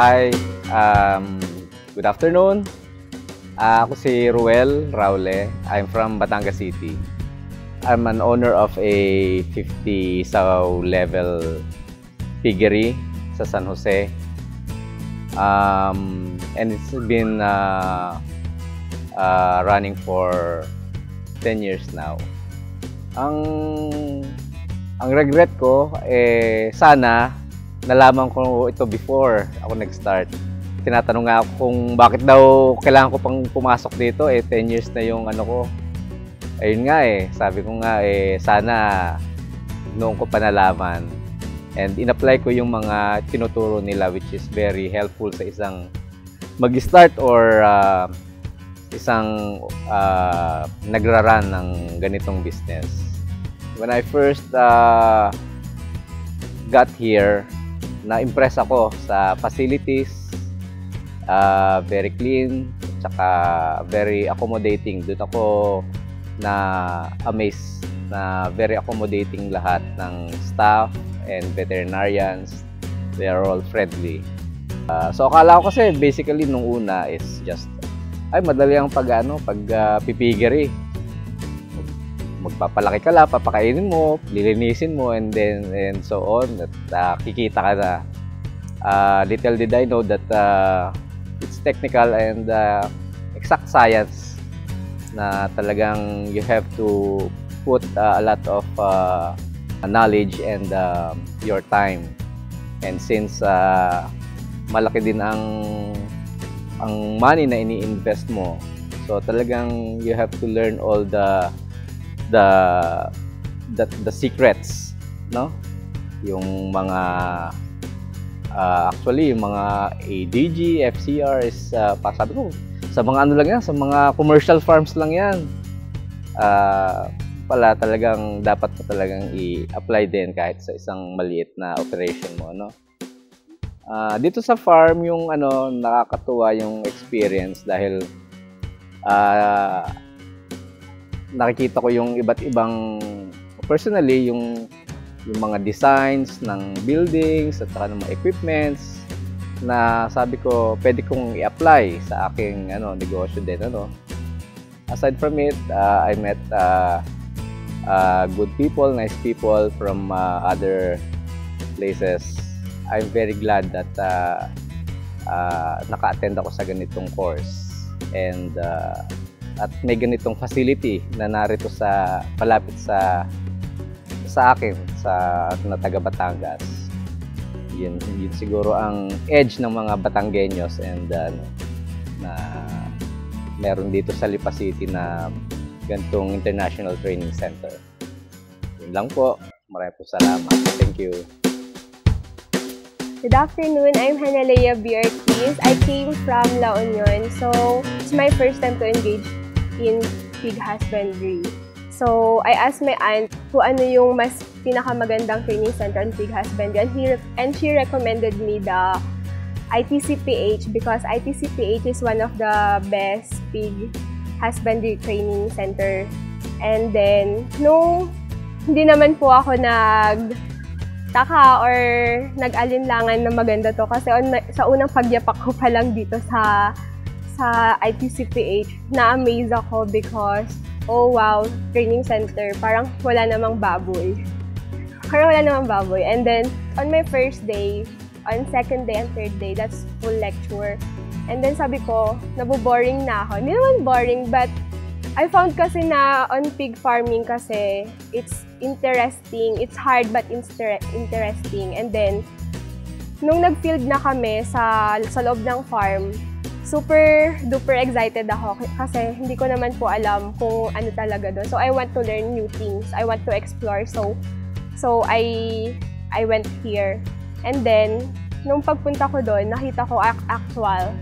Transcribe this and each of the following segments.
Hi, good afternoon. Ako si Ruel Raule. I'm from Batangas City. I'm an owner of a 50 saw level piggery sa San Jose. And it's been running for 10 years now. Ang regret ko, sana nalaman ko ito before ako nag-start. Tinatanong nga ako kung bakit daw kailangan ko pang pumasok dito, 10 years na yung ano ko. Ayun nga sabi ko nga sana noon ko pa nalaman. And in-apply ko yung mga tinuturo nila, which is very helpful sa isang mag-start or isang nagra-run ng ganitong business. When I first got here, na-impress ako sa facilities, very clean, tsaka very accommodating. Doon ako na-amaze na very accommodating lahat ng staff and veterinarians. They are all friendly. So akala ko kasi basically nung una is just madali ang pag-pipiggery. Magpapalaki ka lang, papakainin mo, lilinisin mo, and so on. At kikita ka na. Little did I know that it's technical and exact science na talagang you have to put a lot of knowledge and your time. And since malaki din ang money na ini-invest mo, so talagang you have to learn all the secrets, no? Yung mga actually yung mga ADG, FCR is sabi ko, sa mga ano lang yan, sa mga commercial farms lang yan. Pala talagang dapat mo talagang i-apply din kahit sa isang maliit na operation mo, no? Dito sa farm yung nakakatuwa yung experience dahil nakikita ko yung iba't ibang, personally, yung mga designs ng buildings at saka ng mga equipments na sabi ko pwede kong i-apply sa aking negosyo din. Aside from it, I met good people, nice people from other places. I'm very glad that naka-attend ako sa ganitong course and at may ganitong facility na narito palapit sa akin sa taga Batangas. Yun siguro ang edge ng mga Batanggenyos and na meron dito sa Lipa City na ganitong International Training Center. Yun lang po. Maraming po salamat. Thank you. Good afternoon, I'm Hanalea Biarquis. I came from La Union, so it's my first time to engage in pig husbandry. So I asked my aunt kung ano yung mas pinakamagandang training center on pig husbandry, and she recommended me the ITCPH because ITCPH is one of the best pig husbandry training center. And then, hindi naman po ako nagtaka or nag-alinlangan na maganda to kasi sa unang pagyapak ko pa lang dito sa ITCPH, na-amaze ako because, oh wow, training center, parang wala namang baboy. And then, on my first day, on second day and third day, that's full lecture. And then sabi ko, naboboring na ako. Hindi naman boring, but I found kasi na on pig farming kasi, it's interesting. It's hard but interesting. And then, nung nag-field na kami sa loob ng farm, super duper excited ako kasi hindi ko naman po alam kung ano talaga doon. So I want to learn new things. I want to explore. So I went here. And then nung pagpunta ko doon, nakita ko actual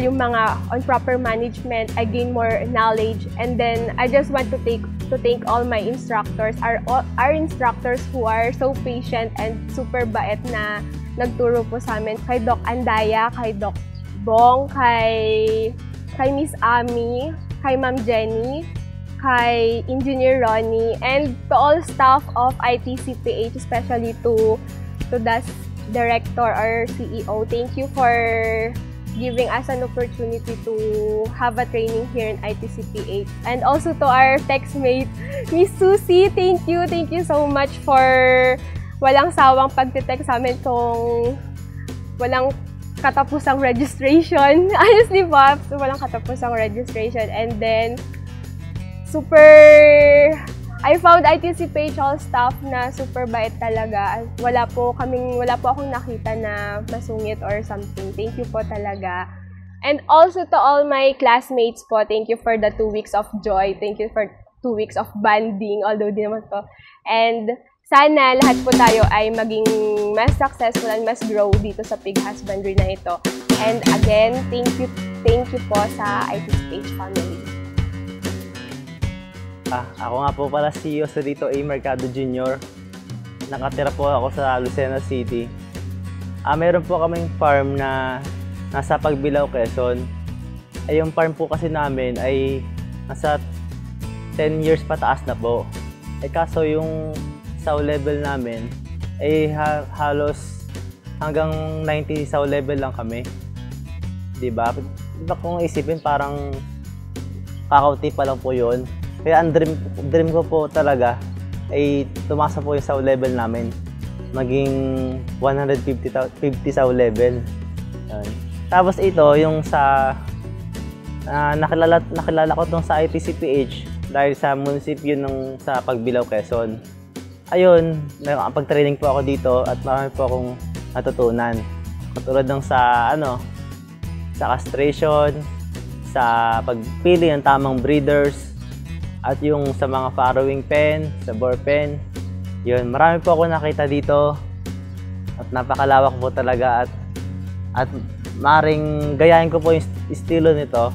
yung mga on proper management. I gain more knowledge, and then I just want to thank all my instructors, our instructors who are so patient and super bait na nagturo po sa amin, kay Doc Andaya, kay Doc Bong, kay Miss Ami, kay Ma'am Jenny, kay Engineer Ronnie, and to all staff of ITCPH, especially to director or CEO. Thank you for giving us an opportunity to have a training here in ITCP8. And also to our textmate, Miss Susie, thank you so much for walang sawang pagtitext sa amin kung walang katapusang registration. Honestly po, walang katapusang registration. And then, I found ITCP8 all staff na super bait talaga. Wala po akong nakita na masungit or something. Thank you po talaga. And also to all my classmates po, thank you for the 2 weeks of joy. Thank you for 2 weeks of bonding, although di naman to. And sana lahat po tayo ay maging mas successful and mas grow dito sa pig husbandry na ito. And again, thank you po sa ITCP8 family. Ako nga po pala si Joselito A. Mercado Jr. Nakatira po ako sa Lucena City. Meron po kaming farm na nasa Pagbilao, Quezon. Yung farm po kasi namin ay nasa 10 years pataas na po. Kaso yung sow level namin ay halos hanggang 90 sow level lang kami. Diba? Diba kung isipin parang kakaunti pa lang po yun. Kaya ang dream ko po talaga ay tumasa po yung sow level namin. Maging 150 sow level. Yan. Tapos ito, yung sa nakilala ko tong sa ITCP8 dahil sa munisipyo sa Pagbilao, Quezon. Ayun, pag-training po ako dito at marami po akong natutunan. Katulad ng sa castration, sa pagpili ng tamang breeders, at yung sa mga farrowing pen, sa bore pen. Yun, marami po ako nakita dito at napakalawak po talaga at maring gayahin ko po yung estilo nito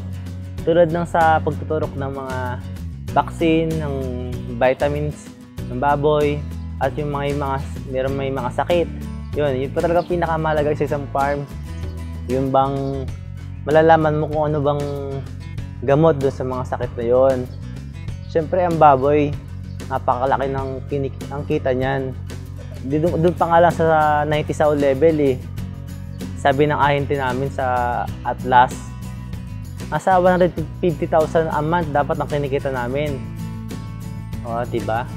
tulad ng sa pagtuturok ng mga vaccine, ng vitamins ng baboy at yung may mga sakit. Yun po talaga pinakamahalaga sa isang farm. Yung bang malalaman mo kung ano bang gamot doon sa mga sakit na yun. Siyempre, ang baboy, napakalaki ng kita niyan. Doon pa nga lang sa 90 sow level eh. Sabi ng ahente namin sa Atlas, nasa 150,000 a month dapat ang kinikita namin. O, diba?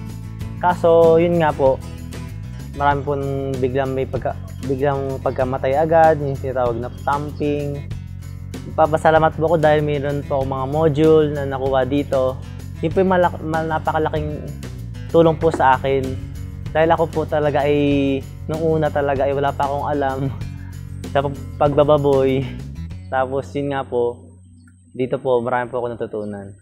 Kaso, yun nga po, marami po biglang pagkamatay agad, yung tinatawag na stamping. Papasalamat po ako dahil mayroon po ako mga module na nakuha dito. Yun po yung napakalaking tulong po sa akin. Dahil ako po talaga nung una talaga wala pa akong alam sa pagbababoy. Tapos yun nga po, dito po marami po ako natutunan.